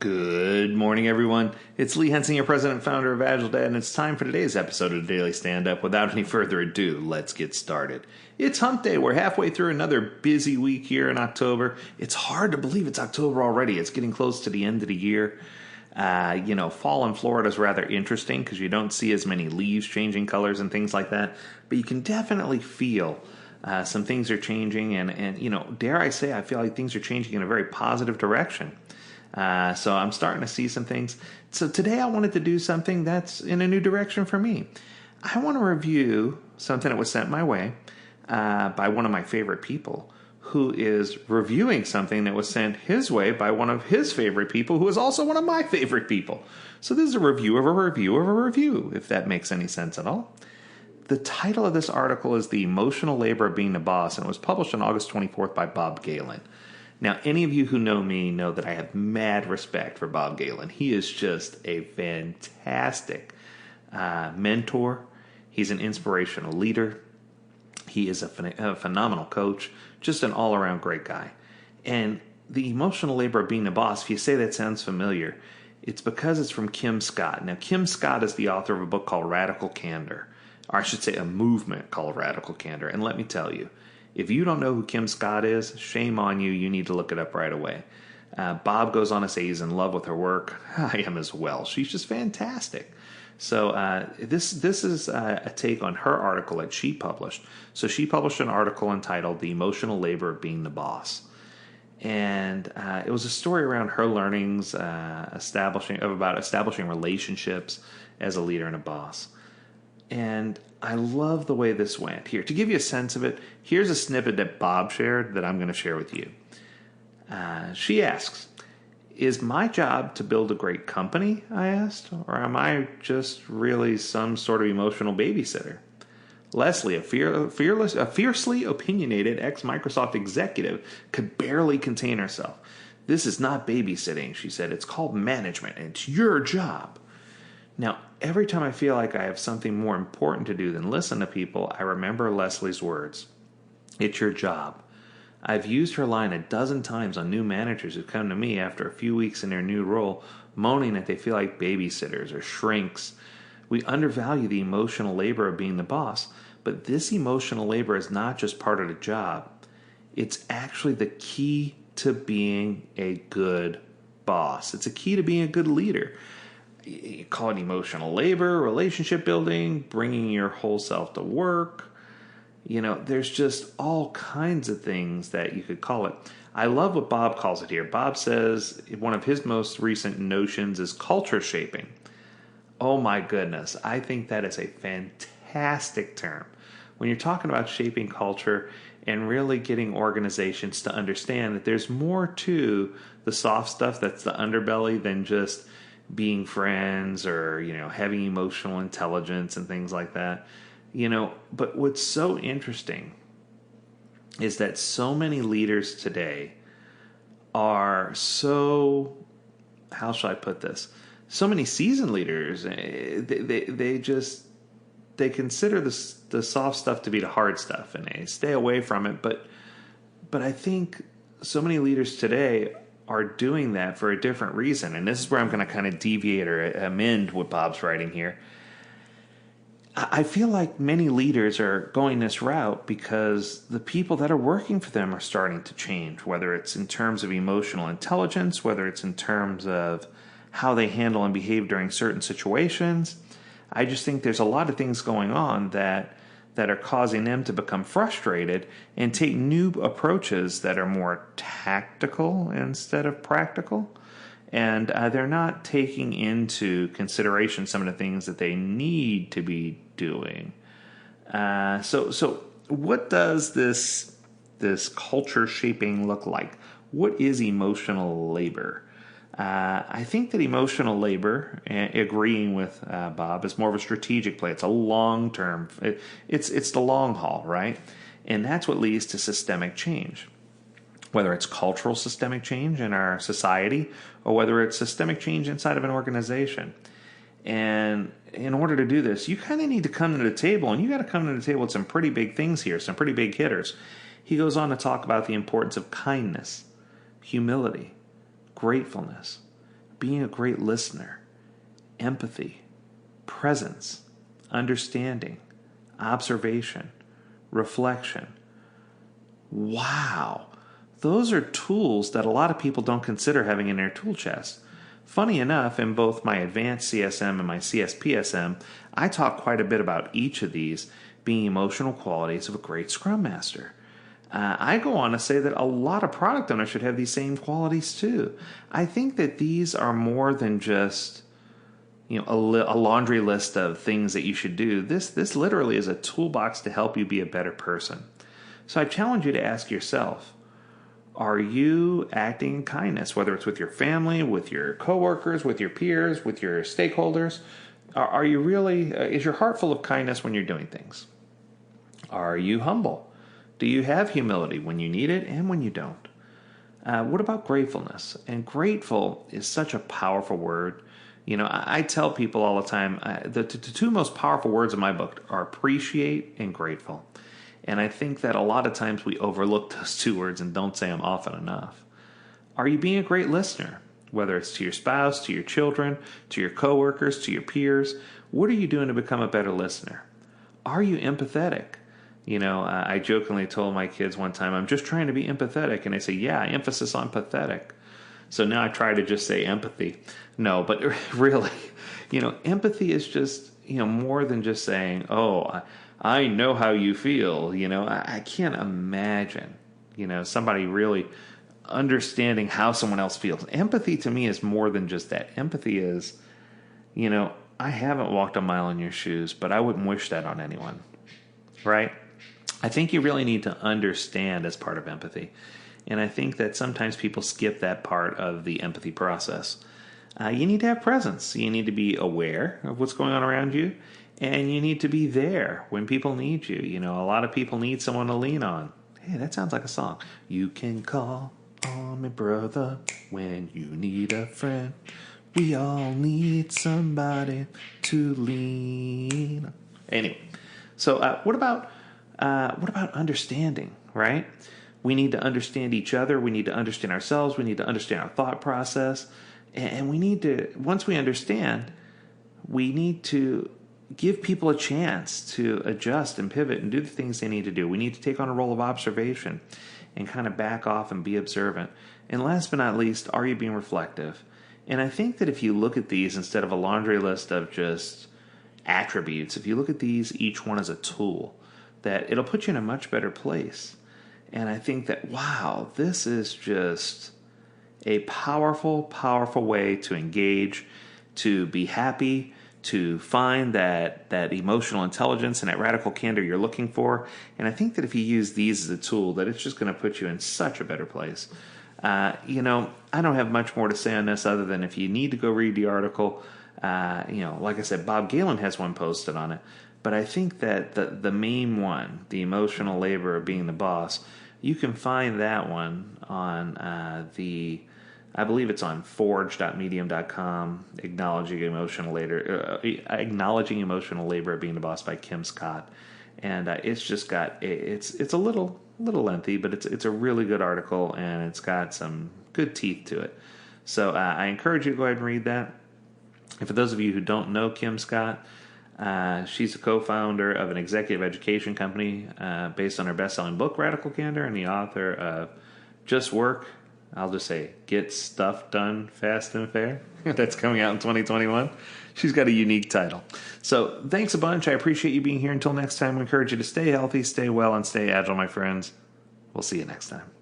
Good morning, everyone. It's Lee Henson, your president and founder of AgileDad, and it's time for today's episode of the Daily Stand-Up. Without any further ado, let's get started. It's hump day. We're halfway through another busy week here in October. It's hard to believe it's October already. It's getting close to the end of the year. Fall in Florida is rather interesting because you don't see as many leaves changing colors and things like that, but you can definitely feel some things are changing, and dare I say, I feel like things are changing in a very positive direction. So I'm starting to see some things. So today I wanted to do something that's in a new direction for me. I want to review something that was sent my way by one of my favorite people, who is reviewing something that was sent his way by one of his favorite people, who is also one of my favorite people. So this is a review of a review of a review, if that makes any sense at all. The title of this article is The Emotional Labor of Being the Boss, and it was published on August 24th by Bob Galen. Now, any of you who know me know that I have mad respect for Bob Galen. He is just a fantastic mentor. He's an inspirational leader. He is a phenomenal coach, just an all-around great guy. And the emotional labor of being the boss, if you say that sounds familiar, it's because it's from Kim Scott. Now, Kim Scott is the author of a book called Radical Candor, or I should say a movement called Radical Candor. And let me tell you, if you don't know who Kim Scott is, shame on you. You need to look it up right away. Bob goes on to say he's in love with her work. I am as well. She's just fantastic. So this is a take on her article that she published. So she published an article entitled The Emotional Labor of Being the Boss. And it was a story around her learnings about establishing relationships as a leader and a boss. And I love the way this went. Here, to give you a sense of it, here's a snippet that Bob shared that I'm going to share with you. She asks, "Is my job to build a great company?" I asked, "or am I just really some sort of emotional babysitter?" Leslie, a fiercely opinionated ex-Microsoft executive, could barely contain herself. "This is not babysitting," she said. "It's called management, and it's your job." Now, every time I feel like I have something more important to do than listen to people, I remember Leslie's words. It's your job. I've used her line a dozen times on new managers who come to me after a few weeks in their new role, moaning that they feel like babysitters or shrinks. We undervalue the emotional labor of being the boss, but this emotional labor is not just part of the job. It's actually the key to being a good boss. It's a key to being a good leader. You call it emotional labor, relationship building, bringing your whole self to work. There's just all kinds of things that you could call it. I love what Bob calls it here. Bob says one of his most recent notions is culture shaping. Oh my goodness. I think that is a fantastic term. When you're talking about shaping culture and really getting organizations to understand that there's more to the soft stuff that's the underbelly than just being friends or, having emotional intelligence and things like that. But what's so interesting is that so many leaders today are so, how shall I put this? So many seasoned leaders, they consider the soft stuff to be the hard stuff and they stay away from it. But I think so many leaders today are doing that for a different reason. And this is where I'm going to kind of deviate or amend what Bob's writing here. I feel like many leaders are going this route because the people that are working for them are starting to change, whether it's in terms of emotional intelligence, whether it's in terms of how they handle and behave during certain situations. I just think there's a lot of things going on that are causing them to become frustrated and take new approaches that are more tactical instead of practical. And they're not taking into consideration some of the things that they need to be doing. So what does this culture shaping look like? What is emotional labor? I think that emotional labor, agreeing with Bob, is more of a strategic play. It's a long-term. It's the long haul, right? And that's what leads to systemic change. Whether it's cultural systemic change in our society or whether it's systemic change inside of an organization. And in order to do this, you kind of need to come to the table, and you got to come to the table with some pretty big things here, some pretty big hitters. He goes on to talk about the importance of kindness, humility, gratefulness, being a great listener, empathy, presence, understanding, observation, reflection. Wow. Those are tools that a lot of people don't consider having in their tool chest. Funny enough, in both my advanced CSM and my CSPSM, I talk quite a bit about each of these being emotional qualities of a great Scrum Master. I go on to say that a lot of product owners should have these same qualities too. I think that these are more than just a laundry list of things that you should do. This literally is a toolbox to help you be a better person. So I challenge you to ask yourself, are you acting in kindness, whether it's with your family, with your coworkers, with your peers, with your stakeholders? Are you really, is your heart full of kindness when you're doing things? Are you humble? Do you have humility when you need it and when you don't? What about gratefulness? And grateful is such a powerful word. I tell people all the time, the two most powerful words in my book are appreciate and grateful. And I think that a lot of times we overlook those two words and don't say them often enough. Are you being a great listener? Whether it's to your spouse, to your children, to your coworkers, to your peers, what are you doing to become a better listener? Are you empathetic? I jokingly told my kids one time, I'm just trying to be empathetic. And they say, yeah, emphasis on pathetic. So now I try to just say empathy. No, but really, empathy is just, more than just saying, oh, I know how you feel. I can't imagine, somebody really understanding how someone else feels. Empathy to me is more than just that. Empathy is, I haven't walked a mile in your shoes, but I wouldn't wish that on anyone, right? I think you really need to understand as part of empathy. And I think that sometimes people skip that part of the empathy process. You need to have presence. You need to be aware of what's going on around you. And you need to be there when people need you. A lot of people need someone to lean on. Hey, that sounds like a song. You can call on me, brother, when you need a friend. We all need somebody to lean on. Anyway, so what about understanding, right? We need to understand each other. We need to understand ourselves. We need to understand our thought process. And we need to, once we understand, we need to give people a chance to adjust and pivot and do the things they need to do. We need to take on a role of observation and kind of back off and be observant. And last but not least, are you being reflective? And I think that if you look at these instead of a laundry list of just attributes, if you look at these, each one as a tool, that it'll put you in a much better place. And I think that, wow, this is just a powerful, powerful way to engage, to be happy, to find that emotional intelligence and that radical candor you're looking for. And I think that if you use these as a tool, that it's just going to put you in such a better place. I don't have much more to say on this other than if you need to go read the article, like I said, Bob Galen has one posted on it. But I think that the main one, the emotional labor of being the boss, you can find that one on I believe it's on forge.medium.com, Acknowledging Emotional Labor of Being the Boss by Kim Scott. And it's just got, it's a little lengthy, but it's a really good article, and it's got some good teeth to it. So I encourage you to go ahead and read that. And for those of you who don't know Kim Scott, she's a co-founder of an executive education company based on her best-selling book, Radical Candor, and the author of Just Work. I'll just say, Get Stuff Done Fast and Fair. That's coming out in 2021. She's got a unique title. So thanks a bunch. I appreciate you being here. Until next time, we encourage you to stay healthy, stay well, and stay agile, my friends. We'll see you next time.